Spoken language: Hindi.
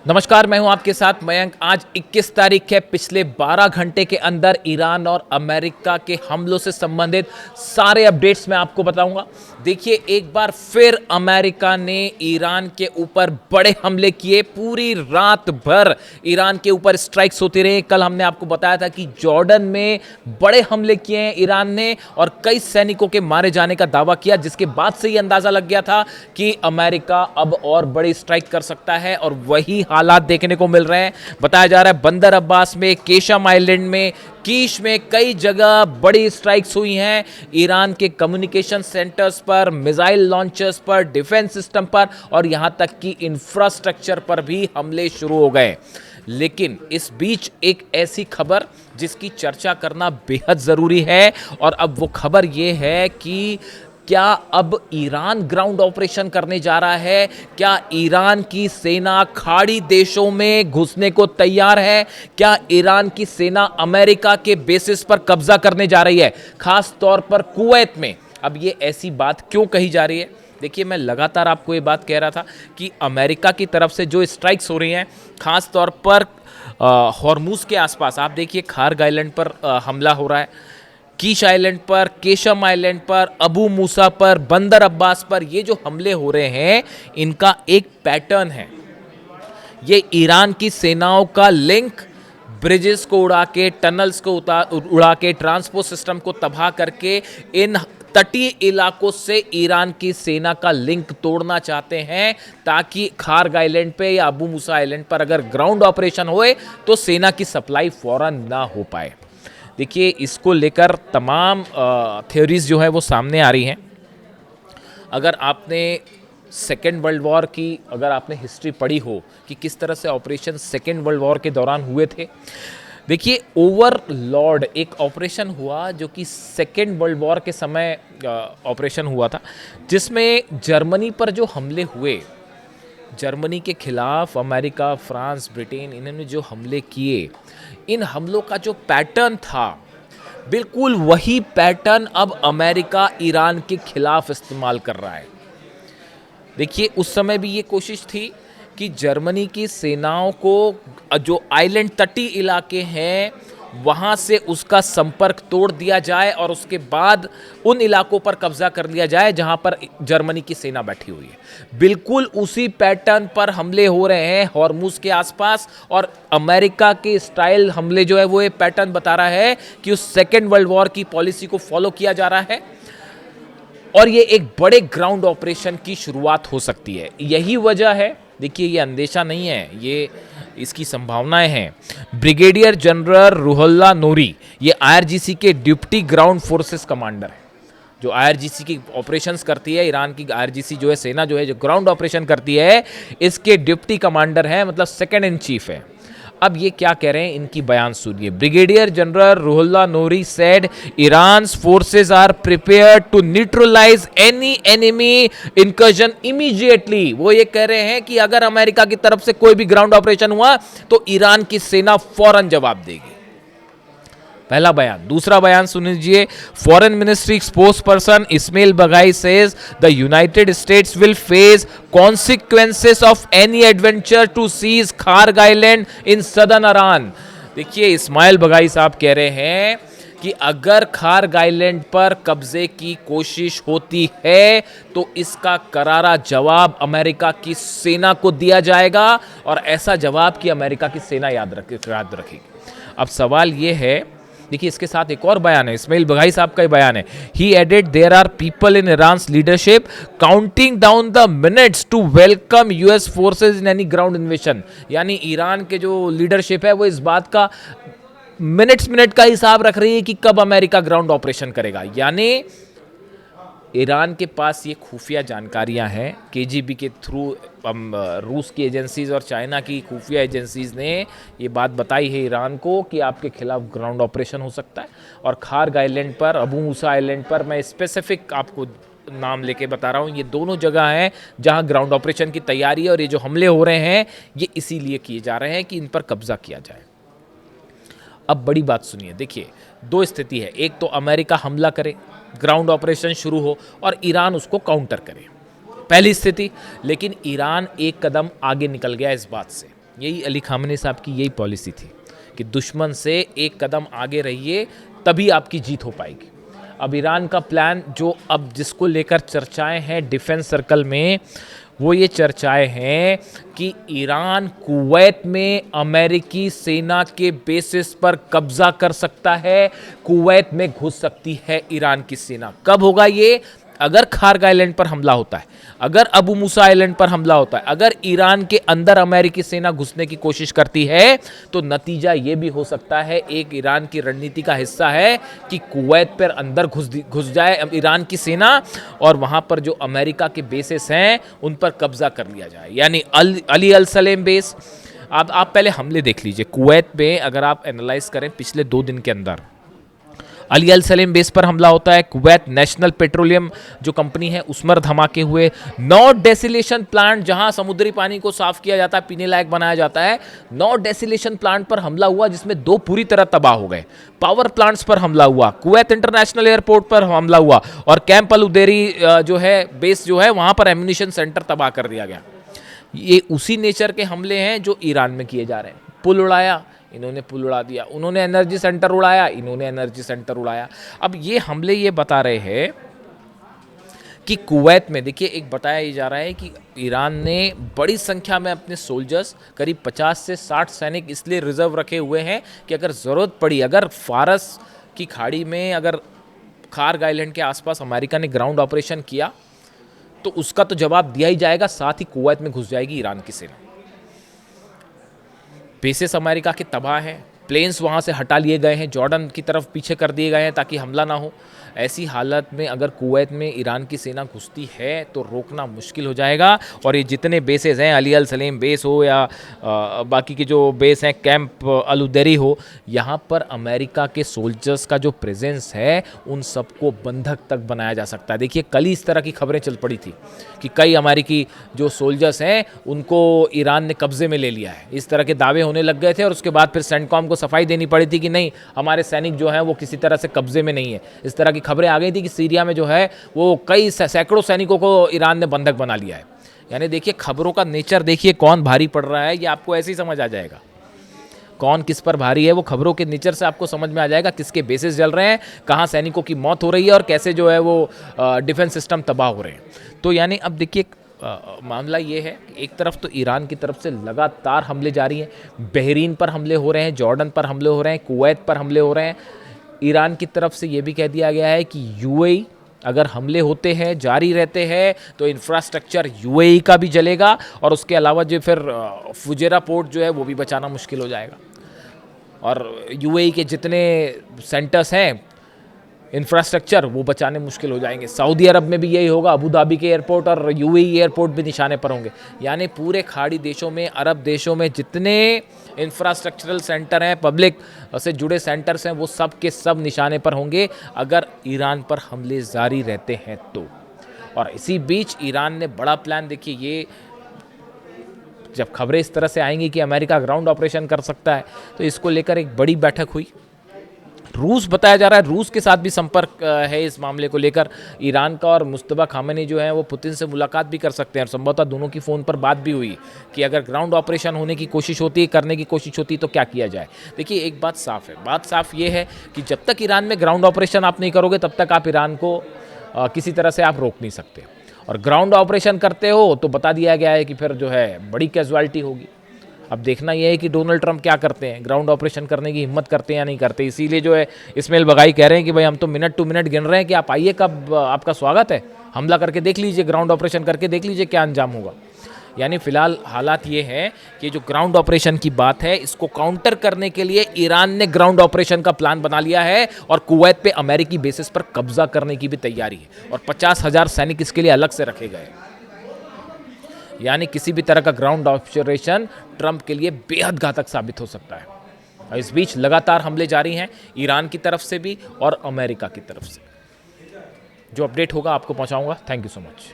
नमस्कार, मैं हूं आपके साथ मयंक। आज 21 तारीख है। पिछले 12 घंटे के अंदर ईरान और अमेरिका के हमलों से संबंधित सारे अपडेट्स मैं आपको बताऊंगा। देखिए, एक बार फिर अमेरिका ने ईरान के ऊपर बड़े हमले किए। पूरी रात भर ईरान के ऊपर स्ट्राइक्स होती रही। कल हमने आपको बताया था कि जॉर्डन में बड़े हमले किए हैं ईरान ने और कई सैनिकों के मारे जाने का दावा किया, जिसके बाद से ही अंदाजा लग गया था कि अमेरिका अब और बड़ी स्ट्राइक कर सकता है और वही हालात देखने को मिल रहे हैं। बताया जा रहा है बंदर अब्बास में, केशम आइलैंड में, कीश में कई जगह बड़ी स्ट्राइक्स हुई हैं। ईरान के कम्युनिकेशन सेंटर्स पर, मिसाइल लॉन्चर्स पर, डिफेंस सिस्टम पर और यहां तक कि इंफ्रास्ट्रक्चर पर भी हमले शुरू हो गए। लेकिन इस बीच एक ऐसी खबर जिसकी चर्चा करना बेहद जरूरी है और अब वो खबर ये है कि क्या अब ईरान ग्राउंड ऑपरेशन करने जा रहा है? क्या ईरान की सेना खाड़ी देशों में घुसने को तैयार है? क्या ईरान की सेना अमेरिका के बेसिस पर कब्जा करने जा रही है, खास तौर पर कुवैत में? अब ये ऐसी बात क्यों कही जा रही है? देखिए, मैं लगातार आपको ये बात कह रहा था कि अमेरिका की तरफ से जो स्ट्राइक्स हो रही हैं, खास तौर पर हॉर्मुज के आसपास, आप देखिए खार्ग आइलैंड पर हमला हो रहा है, कीश आइलैंड पर, केशम आइलैंड पर, अबू मूसा पर, बंदर अब्बास पर। ये जो हमले हो रहे हैं, इनका एक पैटर्न है। ये ईरान की सेनाओं का लिंक, ब्रिजेस को उड़ा के, टनल्स को उड़ा के, ट्रांसपोर्ट सिस्टम को तबाह करके इन तटीय इलाकों से ईरान की सेना का लिंक तोड़ना चाहते हैं, ताकि खार्ग आइलैंड पे या अबू मूसा आइलैंड पर अगर ग्राउंड ऑपरेशन होए तो सेना की सप्लाई फौरन ना हो पाए। देखिए, इसको लेकर तमाम थ्योरीज जो है वो सामने आ रही हैं। अगर आपने सेकेंड वर्ल्ड वॉर की अगर आपने हिस्ट्री पढ़ी हो कि किस तरह से ऑपरेशन सेकेंड वर्ल्ड वॉर के दौरान हुए थे, देखिए ओवरलॉर्ड एक ऑपरेशन हुआ जो कि सेकेंड वर्ल्ड वॉर के समय ऑपरेशन हुआ था, जिसमें जर्मनी पर जो हमले हुए, जर्मनी के खिलाफ अमेरिका, फ्रांस, ब्रिटेन, इन्होंने जो हमले किए, इन हमलों का जो पैटर्न था, बिल्कुल वही पैटर्न अब अमेरिका ईरान के खिलाफ इस्तेमाल कर रहा है। देखिए, उस समय भी ये कोशिश थी कि जर्मनी की सेनाओं को जो आइलैंड तटीय इलाके हैं वहाँ से उसका संपर्क तोड़ दिया जाए और उसके बाद उन इलाकों पर कब्जा कर लिया जाए जहाँ पर जर्मनी की सेना बैठी हुई है। बिल्कुल उसी पैटर्न पर हमले हो रहे हैं हॉर्मुज के आसपास और अमेरिका के स्टाइल हमले जो है वो ये पैटर्न बता रहा है कि उस सेकेंड वर्ल्ड वॉर की पॉलिसी को फॉलो किया जा रहा है और ये एक बड़े ग्राउंड ऑपरेशन की शुरुआत हो सकती है। यही वजह है, देखिए ये अंदेशा नहीं है, ये इसकी संभावनाएं हैं। ब्रिगेडियर जनरल रुहुल्लाह नूरी, ये आईआरजीसी के डिप्टी ग्राउंड फोर्सेस कमांडर है। जो आईआरजीसी की ऑपरेशंस करती है, ईरान की आईआरजीसी जो है सेना जो है जो ग्राउंड ऑपरेशन करती है, इसके डिप्टी कमांडर हैं, मतलब सेकंड इन चीफ है। अब ये क्या कह रहे हैं, इनकी बयान सुनिए। Brigadier general Ruhollah Noori said Iran's forces are prepared to neutralize any enemy incursion immediately. वो ये कह रहे हैं कि अगर अमेरिका की तरफ से कोई भी ग्राउंड ऑपरेशन हुआ तो ईरान की सेना फौरन जवाब देगी। पहला बयान। दूसरा बयान सुन लीजिए। Foreign ministry spokesperson Ismail Baghaei says the United States will face consequences of any adventure to seize Kharg Island in southern Iran. देखिए, इस्माइल बगाई साहब कह रहे हैं कि अगर खार्ग आइलैंड पर कब्जे की कोशिश होती है तो इसका करारा जवाब अमेरिका की सेना को दिया जाएगा और ऐसा जवाब कि अमेरिका की सेना याद रखेगी। अब सवाल यह है, देखिए इसके साथ एक और बयान है, इस्माइल बगाई साहब का ही बयान है। He added there are people in Iran's leadership counting down the minutes to welcome US forces in any ground invasion. यानी ईरान के जो लीडरशिप है वो इस बात का मिनट का हिसाब रख रही है कि कब अमेरिका ग्राउंड ऑपरेशन करेगा। यानी ईरान के पास ये खुफिया जानकारियां हैं, केजीबी के थ्रू रूस की एजेंसीज और चाइना की खुफिया एजेंसीज ने ये बात बताई है ईरान को कि आपके खिलाफ ग्राउंड ऑपरेशन हो सकता है। और खार्ग आइलैंड पर, अबू मूसा आइलैंड पर, मैं स्पेसिफिक आपको नाम लेके बता रहा हूँ, ये दोनों जगह हैं जहाँ ग्राउंड ऑपरेशन की तैयारी है और ये जो हमले हो रहे हैं ये इसीलिए किए जा रहे हैं कि इन पर कब्जा किया जाए। अब बड़ी बात सुनिए। देखिए, दो स्थिति है, एक तो अमेरिका हमला करे, ग्राउंड ऑपरेशन शुरू हो और ईरान उसको काउंटर करे, पहली स्थिति। लेकिन ईरान एक कदम आगे निकल गया इस बात से। यही अली खामनेई साहब की यही पॉलिसी थी कि दुश्मन से एक कदम आगे रहिए, तभी आपकी जीत हो पाएगी। अब ईरान का प्लान जो अब जिसको लेकर चर्चाएं हैं डिफेंस सर्कल में, वो ये चर्चाएं हैं कि ईरान कुवैत में अमेरिकी सेना के बेसिस पर कब्जा कर सकता है, कुवैत में घुस सकती है ईरान की सेना। कब होगा ये? अगर खार्ग आइलैंड पर हमला होता है, अगर अबू मूसा आइलैंड पर हमला होता है, अगर ईरान के अंदर अमेरिकी सेना घुसने की कोशिश करती है, तो नतीजा ये भी हो सकता है, एक ईरान की रणनीति का हिस्सा है कि कुवैत पर अंदर घुस जाए ईरान की सेना और वहां पर जो अमेरिका के बेसेस हैं उन पर कब्जा कर लिया जाए। यानी अली अल सलेम बेस, आप पहले हमले देख लीजिए कुवैत में। अगर आप एनालाइज करें पिछले 2 दिन के अंदर अली अल सलेम बेस पर हमला होता है, कुवैत नेशनल पेट्रोलियम जो कंपनी है उसमें धमाके हुए, नॉर्थ डेसिलेशन प्लांट जहां समुद्री पानी को साफ किया जाता है, पीने लायक बनाया जाता है, नॉर्थ डेसिलेशन प्लांट पर हमला हुआ जिसमें 2 पूरी तरह तबाह हो गए। पावर प्लांट्स पर हमला हुआ, कुवैत इंटरनेशनल एयरपोर्ट पर हमला हुआ और कैंप अल उदेरी जो है बेस जो है वहां पर एम्यूनिशन सेंटर तबाह कर दिया गया। ये उसी नेचर के हमले हैं जो ईरान में किए जा रहे हैं। पुल उड़ाया, इन्होंने पुल उड़ा दिया, उन्होंने एनर्जी सेंटर उड़ाया, इन्होंने एनर्जी सेंटर उड़ाया। अब ये हमले ये बता रहे हैं कि कुवैत में देखिए एक बताया जा रहा है कि ईरान ने बड़ी संख्या में अपने सोल्जर्स करीब 50 से 60 सैनिक इसलिए रिजर्व रखे हुए हैं कि अगर ज़रूरत पड़ी, अगर फारस की खाड़ी में, अगर खार्ग आइलैंड के आसपास अमेरिका ने ग्राउंड ऑपरेशन किया तो उसका तो जवाब दिया ही जाएगा, साथ ही कुवैत में घुस जाएगी ईरान की सेना। बेसेस अमेरिका के तबाह हैं, प्लेन्स वहाँ से हटा लिए गए हैं, जॉर्डन की तरफ पीछे कर दिए गए हैं ताकि हमला ना हो। ऐसी हालत में अगर कुवैत में ईरान की सेना घुसती है तो रोकना मुश्किल हो जाएगा। और ये जितने बेसेस हैं, अली अल सलेम बेस हो या बाकी के जो बेस हैं, कैंप अल उदेरी हो, यहाँ पर अमेरिका के सोल्जर्स का जो प्रेजेंस है उन सबको बंधक तक बनाया जा सकता है। देखिए कल ही इस तरह की खबरें चल पड़ी थी कि कई अमेरिकी जो सोल्जर्स हैं उनको ईरान ने कब्जे में ले लिया है, इस तरह के दावे होने लग गए थे और उसके बाद फिर सेंटकॉम को सफाई देनी पड़ी थी कि नहीं, हमारे सैनिक जो हैं वो किसी तरह से कब्जे में नहीं है। इस तरह की खबरें आ गई थी कि सीरिया में जो है वो कई सैकड़ों सैनिकों को ईरान ने बंधक बना लिया है। यानी देखिए खबरों का नेचर देखिए, कौन भारी पड़ रहा है ये आपको ऐसे ही समझ आ जाएगा। कौन किस पर भारी है वो खबरों के नेचर से आपको समझ में आ जाएगा, किसके बेसिस जल रहे हैं, कहाँ सैनिकों की मौत हो रही है और कैसे जो है वो डिफेंस सिस्टम तबाह हो रहे हैं। तो यानी अब देखिए मामला ये है कि एक तरफ तो ईरान की तरफ से लगातार हमले जारी हैं, बहरीन पर हमले हो रहे हैं, जॉर्डन पर हमले हो रहे हैं, कुवैत पर हमले हो रहे हैं। ईरान की तरफ से ये भी कह दिया गया है कि यूएई अगर हमले होते हैं, जारी रहते हैं, तो इंफ्रास्ट्रक्चर यूएई का भी जलेगा और उसके अलावा जो फिर फुजेरा पोर्ट जो है वो भी बचाना मुश्किल हो जाएगा। और यूएई के जितने सेंटर्स हैं इंफ्रास्ट्रक्चर वो बचाने मुश्किल हो जाएंगे। सऊदी अरब में भी यही होगा, अबू धाबी के एयरपोर्ट और यूएई एयरपोर्ट भी निशाने पर होंगे। यानी पूरे खाड़ी देशों में, अरब देशों में जितने इंफ्रास्ट्रक्चरल सेंटर हैं, पब्लिक से जुड़े सेंटर्स हैं, वो सब के सब निशाने पर होंगे अगर ईरान पर हमले जारी रहते हैं तो। और इसी बीच ईरान ने बड़ा प्लान, देखिए ये जब खबरें इस तरह से आएंगी कि अमेरिका ग्राउंड ऑपरेशन कर सकता है तो इसको लेकर एक बड़ी बैठक हुई। रूस बताया जा रहा है, रूस के साथ भी संपर्क है इस मामले को लेकर ईरान का, और मुस्तफा खामेनी जो है वो पुतिन से मुलाकात भी कर सकते हैं और संभवतः दोनों की फ़ोन पर बात भी हुई कि अगर ग्राउंड ऑपरेशन होने की कोशिश होती, करने की कोशिश होती तो क्या किया जाए। देखिए एक बात साफ है, बात साफ ये है कि जब तक ईरान में ग्राउंड ऑपरेशन आप नहीं करोगे तब तक आप ईरान को किसी तरह से आप रोक नहीं सकते, और ग्राउंड ऑपरेशन करते हो तो बता दिया गया है कि फिर जो है बड़ी कैजुअलिटी होगी। अब देखना यह है कि डोनाल्ड ट्रंप क्या करते हैं, ग्राउंड ऑपरेशन करने की हिम्मत करते हैं या नहीं करते। इसीलिए जो है इस्माइल बगाई कह रहे हैं कि भाई हम तो मिनट टू मिनट गिन रहे हैं कि आप आइए, कब आपका स्वागत है, हमला करके देख लीजिए, ग्राउंड ऑपरेशन करके देख लीजिए क्या अंजाम होगा। यानी फिलहाल हालात ये हैं कि जो ग्राउंड ऑपरेशन की बात है इसको काउंटर करने के लिए ईरान ने ग्राउंड ऑपरेशन का प्लान बना लिया है और कुवैत पे अमेरिकी बेसिस पर कब्जा करने की भी तैयारी है और 50,000 सैनिक इसके लिए अलग से रखे गए। यानी किसी भी तरह का ग्राउंड ऑपरेशन ट्रंप के लिए बेहद घातक साबित हो सकता है। और इस बीच लगातार हमले जारी हैं ईरान की तरफ से भी और अमेरिका की तरफ से। जो अपडेट होगा आपको पहुंचाऊंगा। Thank you so much.